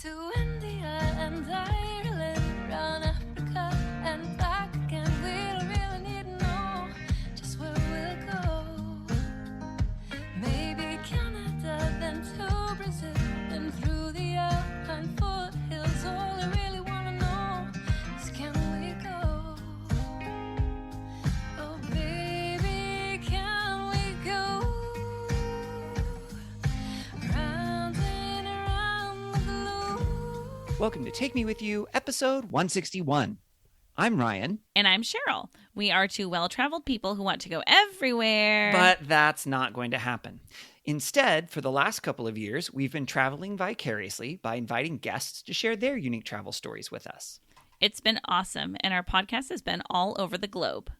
to India and Ireland, round Africa and back again. We don't really need to know just where we'll go. Maybe Canada, then to Brazil, then through the Alpine foothills. All I really want to know is, can we go? Oh baby, can we go? Round and around the globe. Welcome to Take Me With You, episode 161. I'm Ryan. And I'm Cheryl. We are two well-traveled people who want to go everywhere. But that's not going to happen. Instead, for the last couple of years, we've been traveling vicariously by inviting guests to share their unique travel stories with us. It's been awesome, and our podcast has been all over the globe.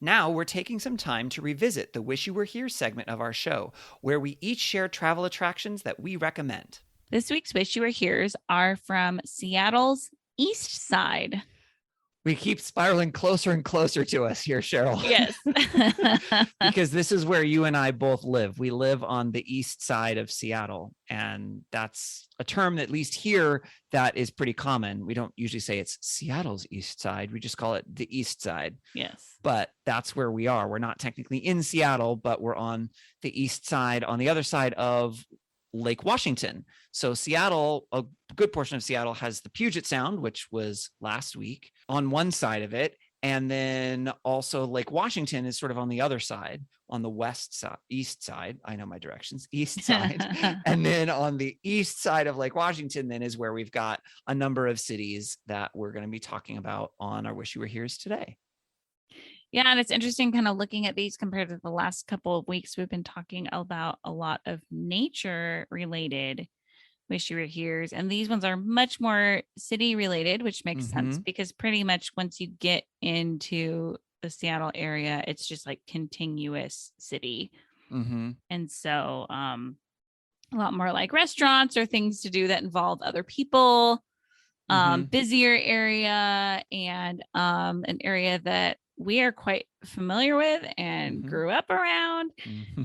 Now we're taking some time to revisit the Wish You Were Here segment of our show, where we each share travel attractions that we recommend. This week's Wish You Were Here's are from Seattle's East Side. We keep spiraling closer and closer to us here, Cheryl. Yes. Because this is where you and I both live. We live on the east side of Seattle, and that's a term, at least here, that is pretty common. We don't usually say it's Seattle's east side. We just call it the east side. Yes. But that's where we are. We're not technically in Seattle, but we're on the east side, on the other side of Lake Washington. So Seattle, a good portion of Seattle has the Puget Sound, which was last week, on one side of it. And then also Lake Washington is sort of on the other side, on the west side, east side. I know my directions, east side. And then on the east side of Lake Washington, then is where we've got a number of cities that we're going to be talking about on our Wish You Were Here's today. Yeah, and it's interesting kind of looking at these compared to the last couple of weeks. We've been talking about a lot of nature-related Wish You Were Here's, and these ones are much more city-related, which makes sense because pretty much once you get into the Seattle area, it's just like continuous city. And so a lot more like restaurants or things to do that involve other people, busier area, and an area that we are quite familiar with and grew up around.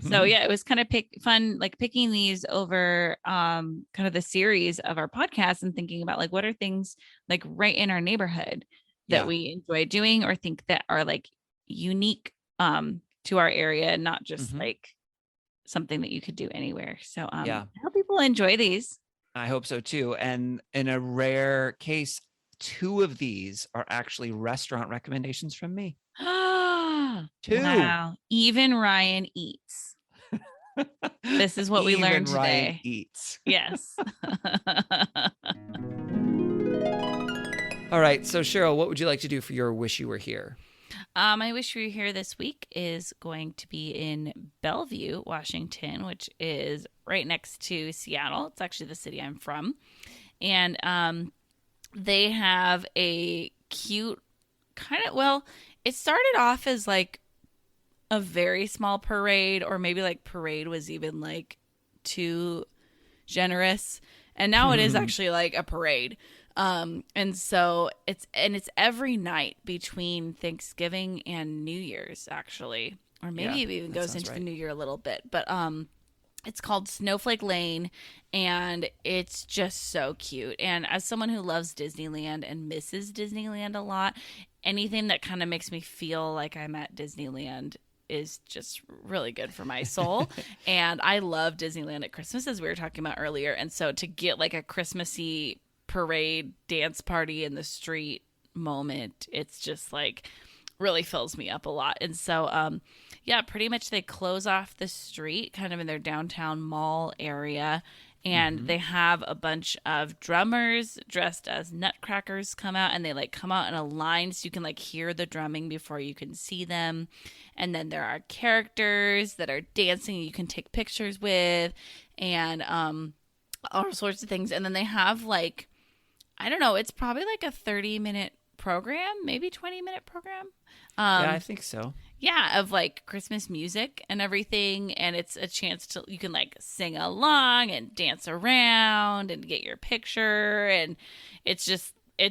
So yeah, it was kind of fun, like picking these over kind of the series of our podcast and thinking about like, what are things like right in our neighborhood that we enjoy doing or think that are like unique to our area, not just like something that you could do anywhere. So I hope people enjoy these. I hope so too. And in a rare case, two of these are actually restaurant recommendations from me. Two. Wow. Even Ryan eats. This is what we learned today. Ryan eats. Yes. All right. So Cheryl, what would you like to do for your Wish You Were Here? My Wish You Were Here this week is going to be in Bellevue, Washington, which is right next to Seattle. It's actually the city I'm from. And they have a cute it started off as like a very small parade, or maybe like parade was even like too generous. And now it is actually like a parade. And so it's every night between Thanksgiving and New Year's, actually, or maybe it even goes into the New Year a little bit, but it's called Snowflake Lane, and it's just so cute. And as someone who loves Disneyland and misses Disneyland a lot, anything that kind of makes me feel like I'm at Disneyland is just really good for my soul. And I love Disneyland at Christmas, as we were talking about earlier. And so to get like a Christmassy parade dance party in the street moment, it's just like really fills me up a lot. And so pretty much they close off the street kind of in their downtown mall area, and they have a bunch of drummers dressed as nutcrackers come out, and they like come out in a line so you can like hear the drumming before you can see them. And then there are characters that are dancing you can take pictures with, and all sorts of things. And then they have like, I don't know, it's probably like a 30-minute program, maybe 20-minute program. Yeah, I think so. Yeah, of like Christmas music and everything. And it's a chance to, you can like sing along and dance around and get your picture. And it's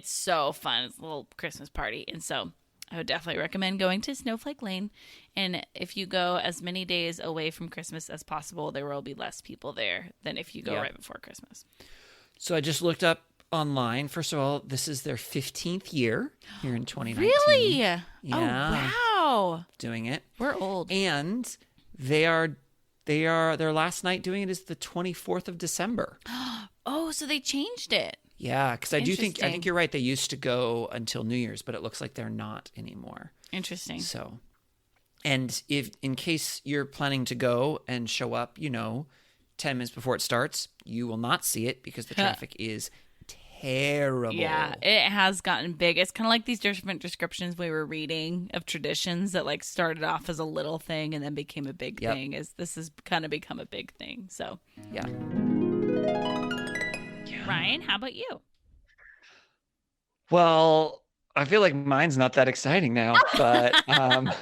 so fun. It's a little Christmas party. And so I would definitely recommend going to Snowflake Lane. And if you go as many days away from Christmas as possible, there will be less people there than if you go right before Christmas. So I just looked up online. First of all, this is their 15th year here in 2019. Really? Yeah. Oh, wow. Doing it. We're old. And their last night doing it is the 24th of December. Oh, so they changed it. Yeah, because I think Interesting. you're right. They used to go until New Year's, but it looks like they're not anymore. Interesting. So, and if in case you're planning to go and show up, 10 minutes before it starts, you will not see it because the traffic is terrible. Yeah, it has gotten big. It's kind of like these different descriptions we were reading of traditions that like started off as a little thing and then became a big thing. This has kind of become a big thing. So, yeah. Ryan, how about you? Well, I feel like mine's not that exciting now, but Ryan,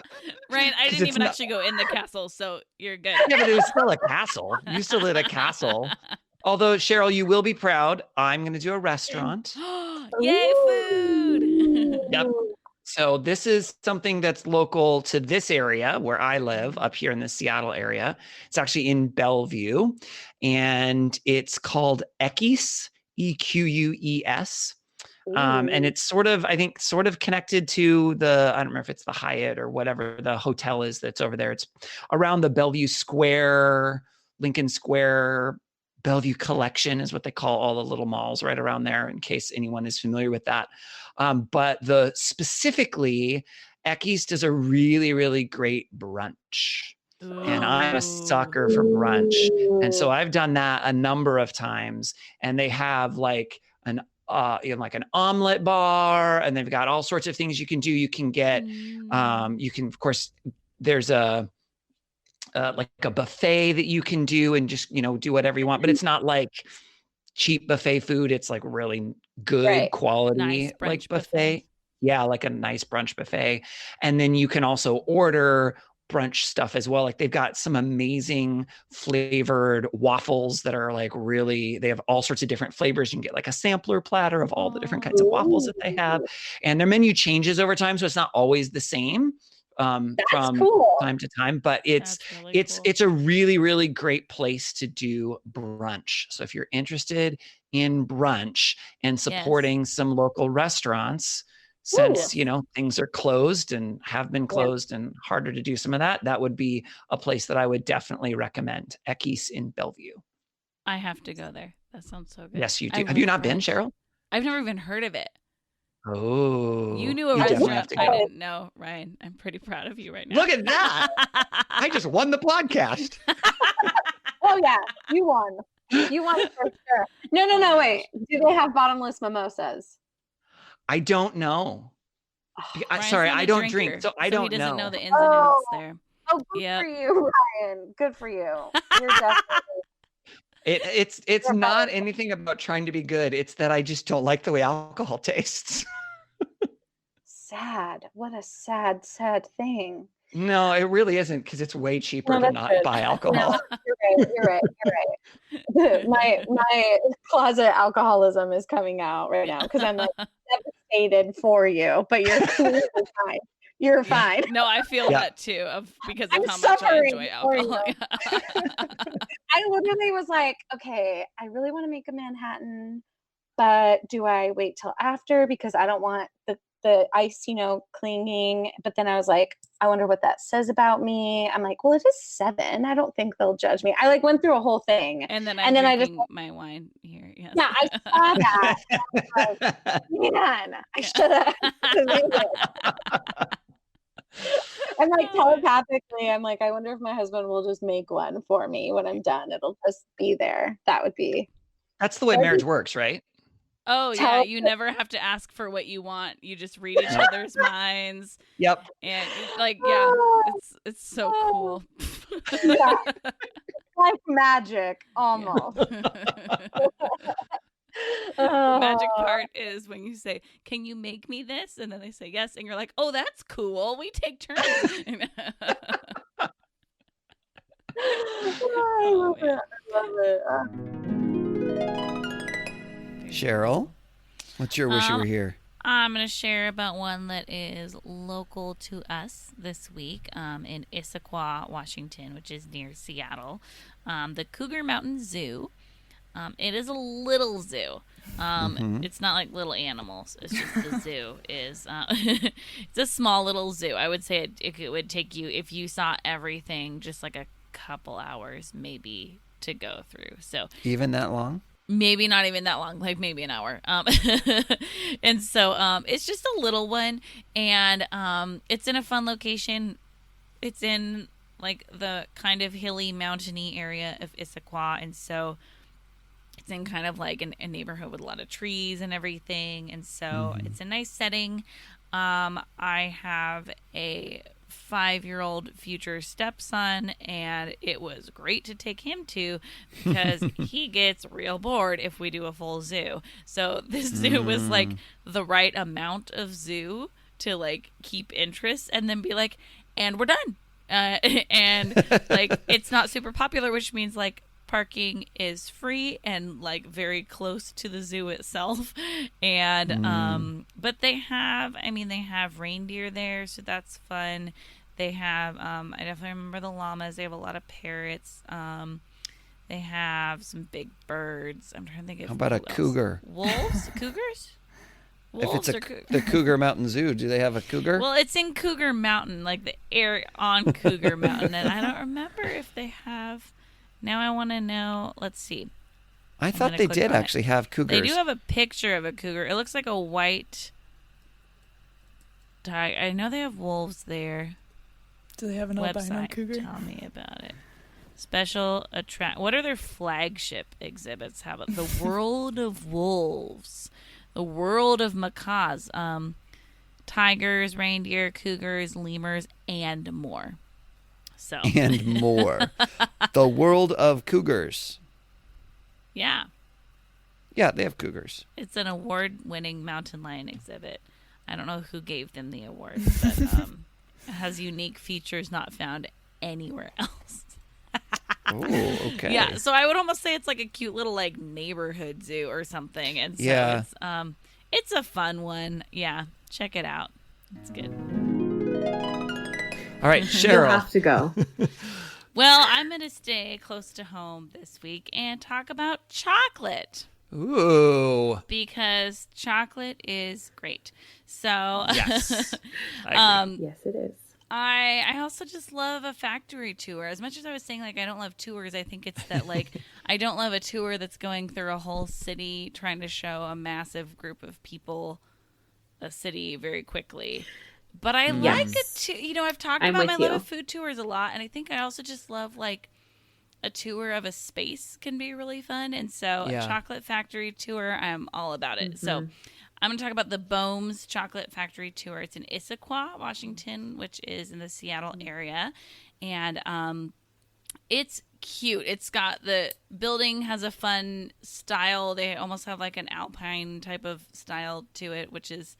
I didn't even not- actually go in the castle, so you're good. yeah, but it was still a castle. You still did a castle. Although, Cheryl, you will be proud. I'm going to do a restaurant. Yay, food! Yep. So this is something that's local to this area where I live up here in the Seattle area. It's actually in Bellevue, and it's called Eques, Eques. And it's I think sort of connected to I don't remember if it's the Hyatt or whatever the hotel is that's over there. It's around the Bellevue Square, Lincoln Square, Bellevue Collection is what they call all the little malls right around there, in case anyone is familiar with that. But specifically, Eques does a really, really great brunch. And I'm a sucker for brunch. And so I've done that a number of times. And they have like an omelet bar, and they've got all sorts of things you can do. You can get, you can, of course, there's like a buffet that you can do and just, do whatever you want, but it's not like cheap buffet food. It's like really good quality, Nice like brunch buffet. Yeah. Like a nice brunch buffet. And then you can also order brunch stuff as well. Like they've got some amazing flavored waffles that are like they have all sorts of different flavors. You can get like a sampler platter of all the different kinds of waffles that they have, and their menu changes over time. So it's not always the same from time to time, but it's a really, really great place to do brunch. So if you're interested in brunch and supporting some local restaurants, since things are closed and have been closed and harder to do some of that would be a place that I would definitely recommend. Eques in Bellevue. I have to go there. That sounds so good. Yes, you do. Have you not been, Cheryl? I've never even heard of it. Oh, you knew a restaurant I didn't know, Ryan. I'm pretty proud of you right now. Look at that. I just won the podcast. Oh yeah, you won. You won for sure. No, wait. Do they have bottomless mimosas? I don't know. Sorry, I don't drink, so I don't know. He doesn't know the ins and outs there. Oh, good for you, Ryan. Good for you. You're definitely. It's not anything about trying to be good. It's that I just don't like the way alcohol tastes. Sad. What a sad, sad thing. No, it really isn't, because it's way cheaper to not buy alcohol. No, you're right. My closet alcoholism is coming out right now because I'm like devastated for you, but you're clearly fine. You're fine. No, I feel that too, because of I'm how much I enjoy suffering for alcohol. I literally was like, okay, I really want to make a Manhattan, but do I wait till after because I don't want the ice, clinging. But then I was like, I wonder what that says about me. I'm like, well, it is 7. I don't think they'll judge me. I like went through a whole thing. And then I just my wine here. Yes. Yeah, I saw that. I was like, man, I should have. I'm like telepathically, I'm like, I wonder if my husband will just make one for me when I'm done. It'll just be there. That's the way marriage works, right? Oh yeah, you never have to ask for what you want. You just read each other's minds. Yep. And it's so cool. Yeah. Like magic, almost. The magic part is when you say, "Can you make me this?" And then they say yes, and you're like, "Oh, that's cool. We take turns." I love it. Cheryl, what's your wish you were here? I'm going to share about one that is local to us this week in Issaquah, Washington, which is near Seattle. The Cougar Mountain Zoo It is a little zoo. It's not like little animals. It's just the zoo is. It's a small little zoo. I would say it would take you, if you saw everything, just like a couple hours maybe to go through. So Even that long? maybe not even that long, like maybe an hour. And so it's just a little one, and it's in a fun location. It's in like the kind of hilly, mountainy area of Issaquah, and so it's in kind of like a neighborhood with a lot of trees and everything, and so it's a nice setting. I have a 5-year-old future stepson, and it was great to take him to because he gets real bored if we do a full zoo. So this zoo was like the right amount of zoo to like keep interest and then be like, and we're done. And like it's not super popular, which means like parking is free and like very close to the zoo itself. And but they have reindeer there, so that's fun. They have I definitely remember the llamas. They have a lot of parrots. They have some big birds. I'm trying to think of How about a cougar? Wolves? Cougars? Wolves If it's the Cougar Mountain Zoo, do they have a cougar? Well, it's in Cougar Mountain, like the area on Cougar Mountain, and I don't remember if they have. Now I want to know. Let's see. I thought they did actually have cougars. They do have a picture of a cougar. It looks like a white tiger. I know they have wolves there. Do they have an albino cougar? Tell me about it. Special attract. What are their flagship exhibits? How about the World of Wolves, the World of Macaws, tigers, reindeer, cougars, lemurs, and more. So and more. The World of Cougars. Yeah. Yeah, they have cougars. It's an award-winning mountain lion exhibit. I don't know who gave them the award, but it has unique features not found anywhere else. Oh, okay. Yeah, so I would almost say it's like a cute little like neighborhood zoo or something, and so it's a fun one. Yeah, check it out. It's good. All right, Cheryl. You'll have to go. Well, I'm going to stay close to home this week and talk about chocolate. Ooh. Because chocolate is great. So Yes. I agree. Yes, it is. I also just love a factory tour. As much as I was saying, like, I don't love tours, I think it's that, like, I don't love a tour that's going through a whole city trying to show a massive group of people a city very quickly. But I like it too. You know, I've talked about my love of food tours a lot, and I think I also just love, like, a tour of a space can be really fun. And so a chocolate factory tour, I'm all about it. So I'm going to talk about the Boehm's Chocolate Factory Tour. It's in Issaquah, Washington, which is in the Seattle area. And it's cute. It's got the building has a fun style. They almost have like an alpine type of style to it, which is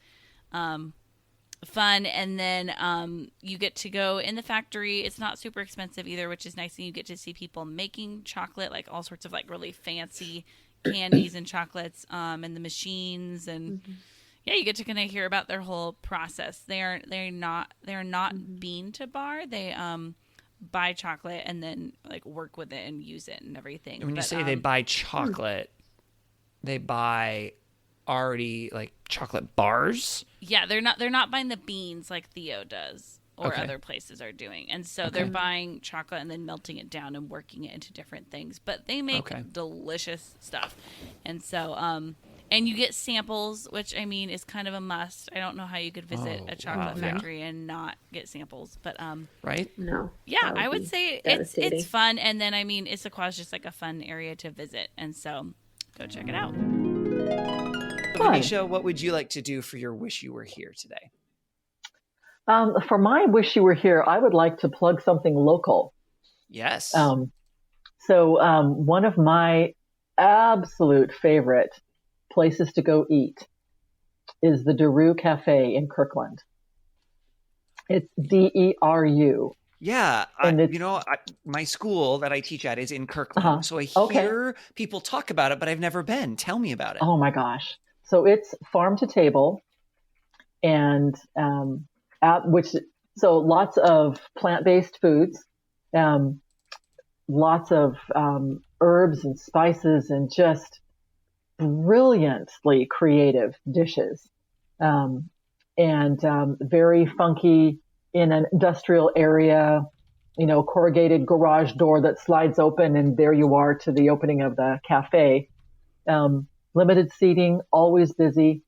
fun. And then you get to go in the factory. It's not super expensive either, which is nice. And you get to see people making chocolate, like all sorts of like really fancy candies and chocolates, and the machines, and you get to kind of hear about their whole process. They're not bean to bar. They buy chocolate and then like work with it and use it and everything. When you say they buy chocolate, they buy already like chocolate bars. Yeah, they're not buying the beans like Theo does or other places are doing. And so they're buying chocolate and then melting it down and working it into different things. But they make delicious stuff. And so, and you get samples, which I mean is kind of a must. I don't know how you could visit a chocolate factory and not get samples, but right? No. Yeah, I would say it's fun. And then I mean Issaquah is just like a fun area to visit, and so go check it out. Venetia, what would you like to do for your wish you were here today? For my wish you were here, I would like to plug something local. Yes. So one of my absolute favorite places to go eat is the Deru Cafe in Kirkland. It's Deru. Yeah. My school that I teach at is in Kirkland. So I hear people talk about it, but I've never been. Tell me about it. Oh my gosh. So it's farm to table and so lots of plant-based foods, lots of herbs and spices and just brilliantly creative dishes. Very funky in an industrial area, corrugated garage door that slides open and there you are to the opening of the cafe. Limited seating, always busy.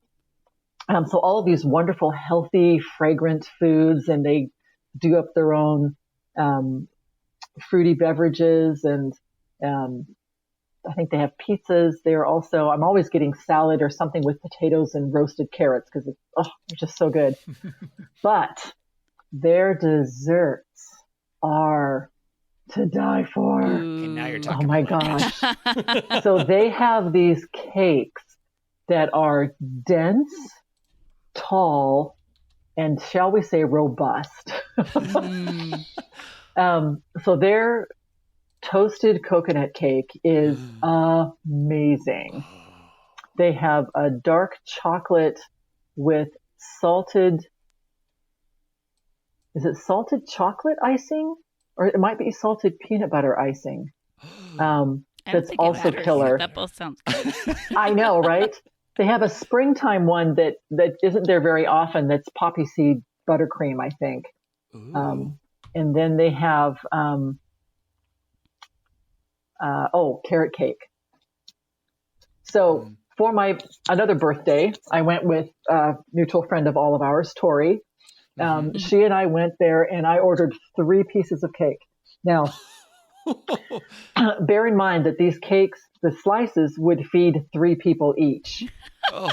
So all of these wonderful, healthy, fragrant foods, and they do up their own fruity beverages, and I think they have pizzas. They're also, I'm always getting salad or something with potatoes and roasted carrots because they're just so good. But their desserts are to die for. Okay, now you're talking. Oh my gosh. So they have these cakes that are dense, tall, and shall we say robust. So their toasted coconut cake is amazing. They have a dark chocolate with salted chocolate icing? Or it might be salted peanut butter icing. That's also killer. That both sounds good. I know, right? They have a springtime one that isn't there very often. That's poppy seed buttercream, I think. And then they have carrot cake. So for my another birthday, I went with a mutual friend of all of ours, Tori. She and I went there and I ordered 3 pieces of cake. Now, bear in mind that these cakes, the slices would feed 3 people each,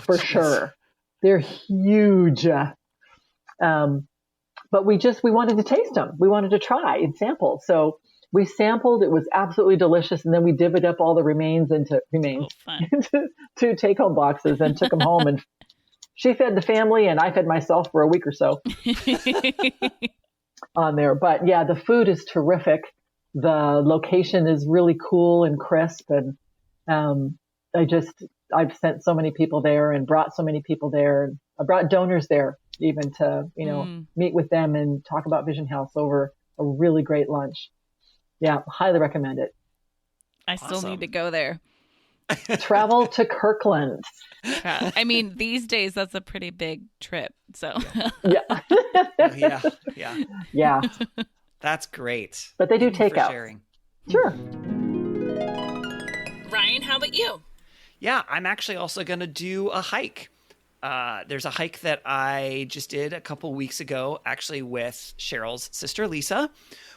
for sure. They're huge. But we wanted to taste them. We wanted to try and sample. So we sampled. It was absolutely delicious. And then we divvied up all the remains into 2 take-home boxes and took them home. And she fed the family and I fed myself for a week or so on there. But yeah, the food is terrific. The location is really cool and crisp. And I've sent so many people there and brought so many people there. I brought donors there even to, meet with them and talk about Vision House over a really great lunch. Yeah, highly recommend it. I still need to go there. Travel to Kirkland. I mean, these days that's a pretty big trip. So yeah. That's great. But they do take out. Sharing. Sure. Ryan, how about you? Yeah, I'm actually also going to do a hike. There's a hike that I just did a couple weeks ago, actually with Cheryl's sister, Lisa.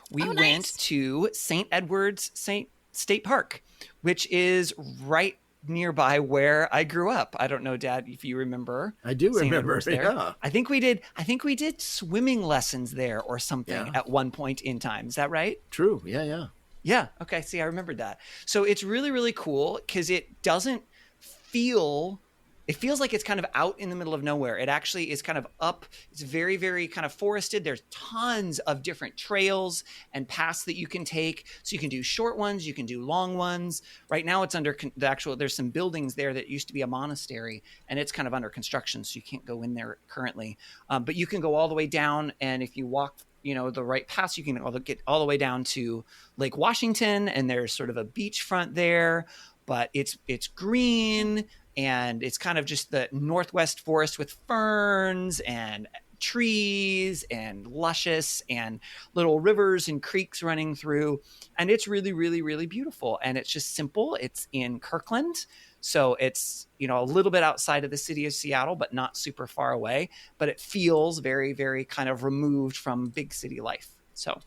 We went to St. Edward's State Park, which is right nearby where I grew up. I don't know, Dad, if you remember. I do remember. Yeah. I think we did swimming lessons there or something at one point in time. Is that right? True. Yeah. Yeah. Okay. See, I remembered that. So it's really, really cool because it doesn't feel. It feels like it's kind of out in the middle of nowhere. It actually is kind of up. It's very, very kind of forested. There's tons of different trails and paths that you can take. So you can do short ones. You can do long ones. Right now it's under there's some buildings there that used to be a monastery and it's kind of under construction. So you can't go in there currently. But you can go all the way down. And if you walk, the right paths, you can get all the way down to Lake Washington. And there's sort of a beachfront there, but it's green. And it's kind of just the Northwest forest with ferns and trees and luscious and little rivers and creeks running through. And it's really, really, really beautiful. And it's just simple. It's in Kirkland. So it's, a little bit outside of the city of Seattle, but not super far away. But it feels very, very kind of removed from big city life. So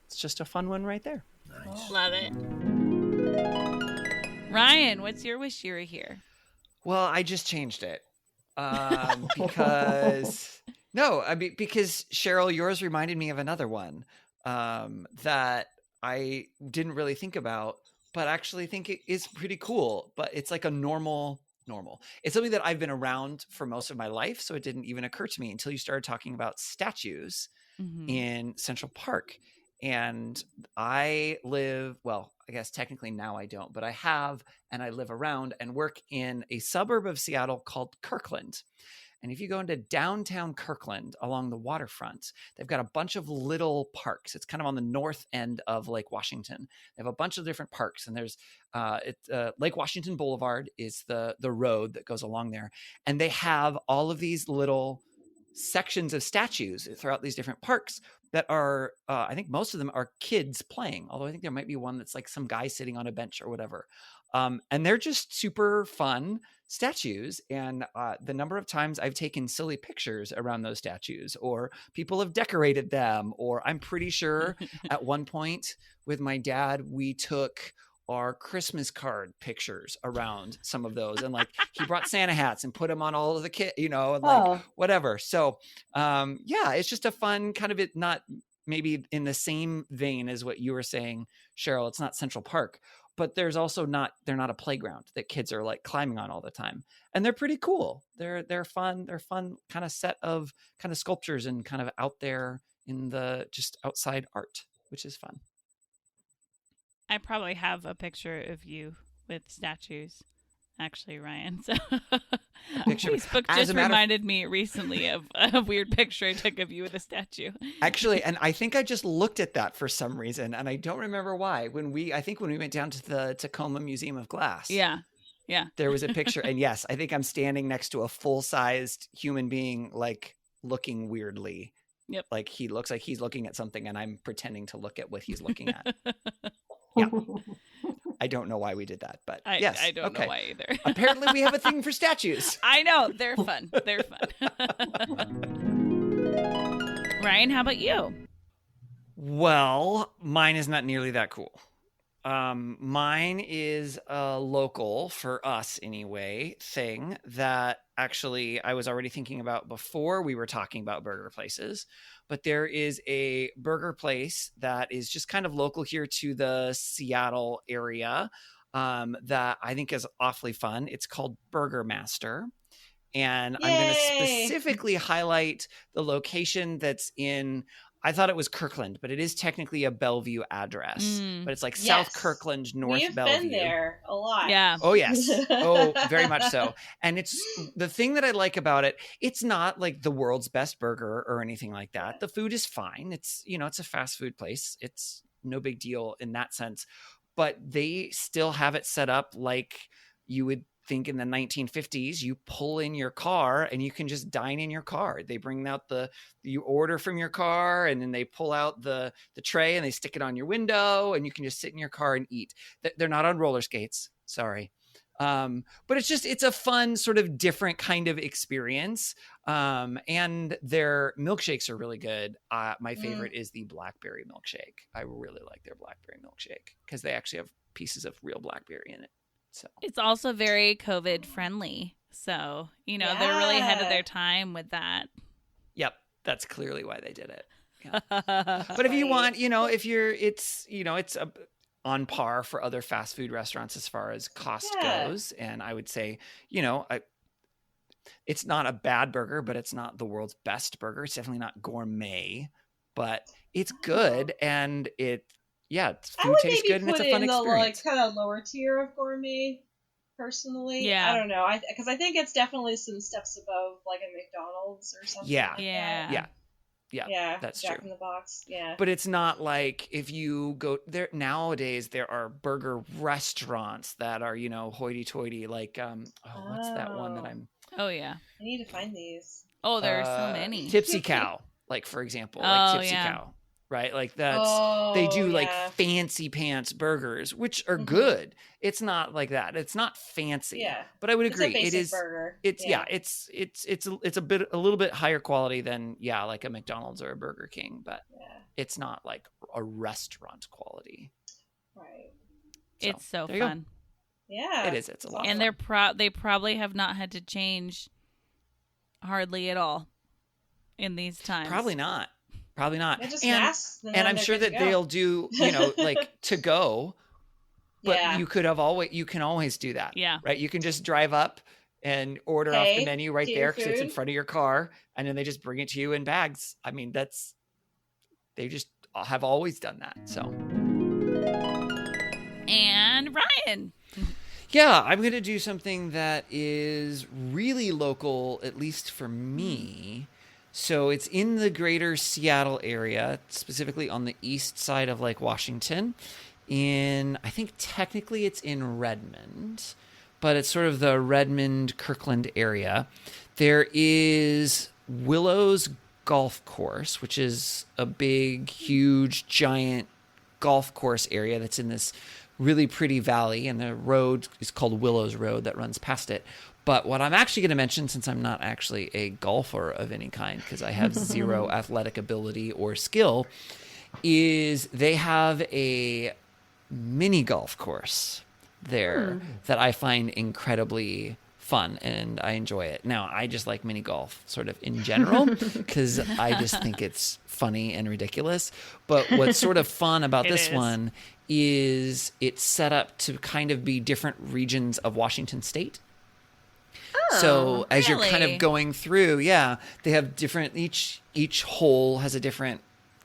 it's just a fun one right there. Nice. Love it. Ryan, what's your wish you were here? Well, I just changed it because Cheryl, yours reminded me of another one that I didn't really think about, but actually think it is pretty cool. But it's like a normal. It's something that I've been around for most of my life, so it didn't even occur to me until you started talking about statues in Central Park. And I live, well, I guess technically now I don't, but I have, and I live around and work in a suburb of Seattle called Kirkland. And if you go into downtown Kirkland along the waterfront, they've got a bunch of little parks. It's kind of on the north end of Lake Washington. They have a bunch of different parks, and there's Lake Washington Boulevard is the road that goes along there. And they have all of these little sections of statues throughout these different parks that are, I think most of them are kids playing, although I think there might be one that's like some guy sitting on a bench or whatever. And they're just super fun statues. And the number of times I've taken silly pictures around those statues, or people have decorated them, or I'm pretty sure at one point with my dad, we took our Christmas card pictures around some of those, and like he brought Santa hats and put them on all of the kids, and like whatever. So yeah, it's just a fun kind of, it not maybe in the same vein as what you were saying, Cheryl. It's not Central Park, but there's also they're not a playground that kids are like climbing on all the time, and they're pretty cool. They're fun kind of set of kind of sculptures and kind of out there in the just outside art, which is fun. I probably have a picture of you with statues, actually, Ryan. So Facebook just reminded me recently of a weird picture I took of you with a statue. Actually, and I think I just looked at that for some reason, and I don't remember why. I think when we went down to the Tacoma Museum of Glass. Yeah. There was a picture, and yes, I think I'm standing next to a full-sized human being, like looking weirdly. Yep. Like he looks like he's looking at something, and I'm pretending to look at what he's looking at. Yeah. I don't know why we did that, but yes. I don't know why either. Apparently we have a thing for statues. I know. They're fun. Ryan, how about you? Well, mine is not nearly that cool. Mine is a local, for us anyway, thing that actually I was already thinking about before we were talking about burger places. But there is a burger place that is just kind of local here to the Seattle area that I think is awfully fun. It's called Burger Master. And I'm going to specifically highlight the location that's in, I thought it was Kirkland, but it is technically a Bellevue address. But it's like South Kirkland, North Bellevue. We've been there a lot. Yeah. Oh, yes. Oh, very much so. And it's the thing that I like about it. It's not like the world's best burger or anything like that. The food is fine. It's, it's a fast food place. It's no big deal in that sense. But they still have it set up like you would think in the 1950s. You pull in your car and you can just dine in your car. They bring out you order from your car, and then they pull out the tray and they stick it on your window, and you can just sit in your car and eat. They're not on roller skates. Sorry. But it's a fun sort of different kind of experience. And their milkshakes are really good. My favorite is the blackberry milkshake. I really like their blackberry milkshake because they actually have pieces of real blackberry in it. So it's also very COVID friendly. So, they're really ahead of their time with that. Yep. That's clearly why they did it. Yeah. But if you want, it's on par for other fast food restaurants as far as cost goes. And I would say, it's not a bad burger, but it's not the world's best burger. It's definitely not gourmet, but it's good. And food tastes good, and it's a fun experience. Like kind of lower tier of gourmet, personally. Yeah, I don't know. Because I think it's definitely some steps above like a McDonald's or something. Yeah, like that. Yeah, that's Jack true. in the Box. Yeah, but it's not like if you go there nowadays. There are burger restaurants that are hoity-toity. Like what's that one that I'm? Oh yeah, I need to find these. Oh, there are so many. Tipsy Cow, like for example, like Tipsy Cow. Right? Like they do like fancy pants burgers, which are good. It's not like that. It's not fancy. Yeah. But I would agree. It is burger. It's a little bit higher quality than like a McDonald's or a Burger King, but it's not like a restaurant quality. Right. So, it's so fun. Yeah. It is. It's a lot. And of fun. they probably have not had to change hardly at all in these times. Probably not. And I'm sure that they'll do, like to go, but you can always do that. Yeah. Right. You can just drive up and order off the menu right there because it's in front of your car, and then they just bring it to you in bags. I mean, they just have always done that. So. And Ryan. Yeah, I'm going to do something that is really local, at least for me. So it's in the greater Seattle area, specifically on the east side of Lake Washington. I think technically it's in Redmond, but it's sort of the Redmond, Kirkland area. There is Willows Golf Course, which is a big, huge, giant golf course area that's in this really pretty valley, and the road is called Willows Road that runs past it. But what I'm actually going to mention, since I'm not actually a golfer of any kind, because I have zero athletic ability or skill, is they have a mini golf course there that I find incredibly fun, and I enjoy it. Now, I just like mini golf sort of in general because I just think it's funny and ridiculous. But what's sort of fun about this one is it's set up to kind of be different regions of Washington State. So as you're kind of going through, they have different, each hole has a different,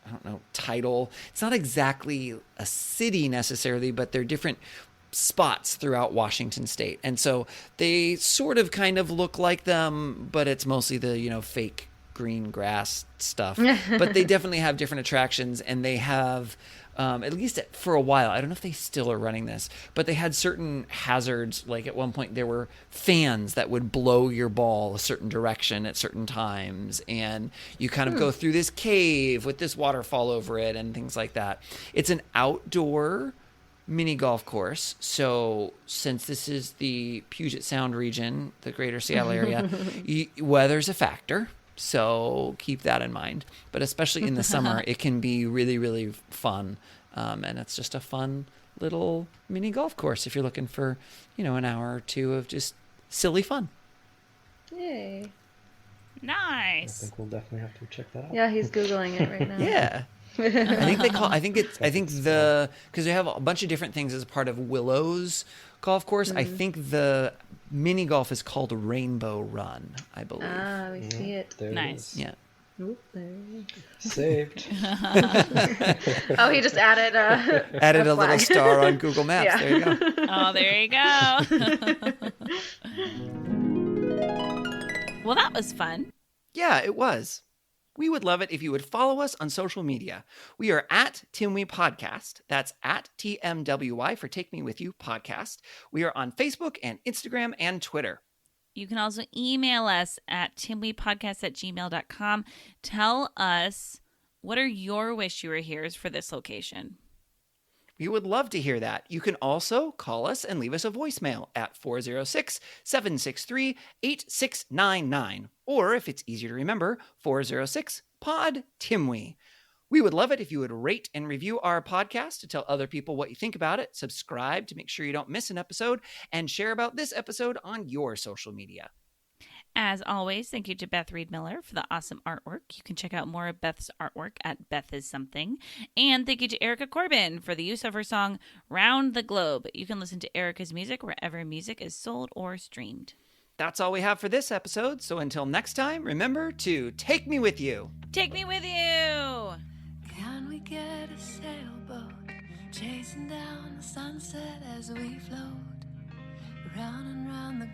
I don't know, title. It's not exactly a city necessarily, but they're different spots throughout Washington State. And so they sort of kind of look like them, but it's mostly the, fake green grass stuff. But they definitely have different attractions, and they have, at least for a while, I don't know if they still are running this, but they had certain hazards. Like at one point there were fans that would blow your ball a certain direction at certain times, and you kind of go through this cave with this waterfall over it and things like that. It's an outdoor mini golf course. So since this is the Puget Sound region, the greater Seattle area, weather's a factor. So keep that in mind. But especially in the summer, it can be really, really fun. And it's just a fun little mini golf course if you're looking for, an hour or two of just silly fun. Yay. Nice. I think we'll definitely have to check that out. Yeah, he's Googling it right now. Yeah. because they have a bunch of different things as part of Willows Golf Course. I think the mini golf is called Rainbow Run, I believe. Ah, we see it. Nice. Yeah. Oop, there it is. Saved. Oh, he just added a little star on Google Maps. Yeah. There you go. Oh, there you go. Well, that was fun. Yeah, it was. We would love it if you would follow us on social media. We are at TimWe Podcast. That's at TMWY for Take Me With You Podcast. We are on Facebook and Instagram and Twitter. You can also email us at timwepodcast@gmail.com. Tell us, what are your wish you were here's for this location? We would love to hear that. You can also call us and leave us a voicemail at 406-763-8699. Or if it's easier to remember, 406-POD-TIMWE. We would love it if you would rate and review our podcast to tell other people what you think about it, subscribe to make sure you don't miss an episode, and share about this episode on your social media. As always, thank you to Beth Reed Miller for the awesome artwork. You can check out more of Beth's artwork at Beth Is Something. And thank you to Erica Corbin for the use of her song Round the Globe. You can listen to Erica's music wherever music is sold or streamed. That's all we have for this episode. So until next time, remember to take me with you. Take me with you. Can we get a sailboat chasing down the sunset as we float round and round the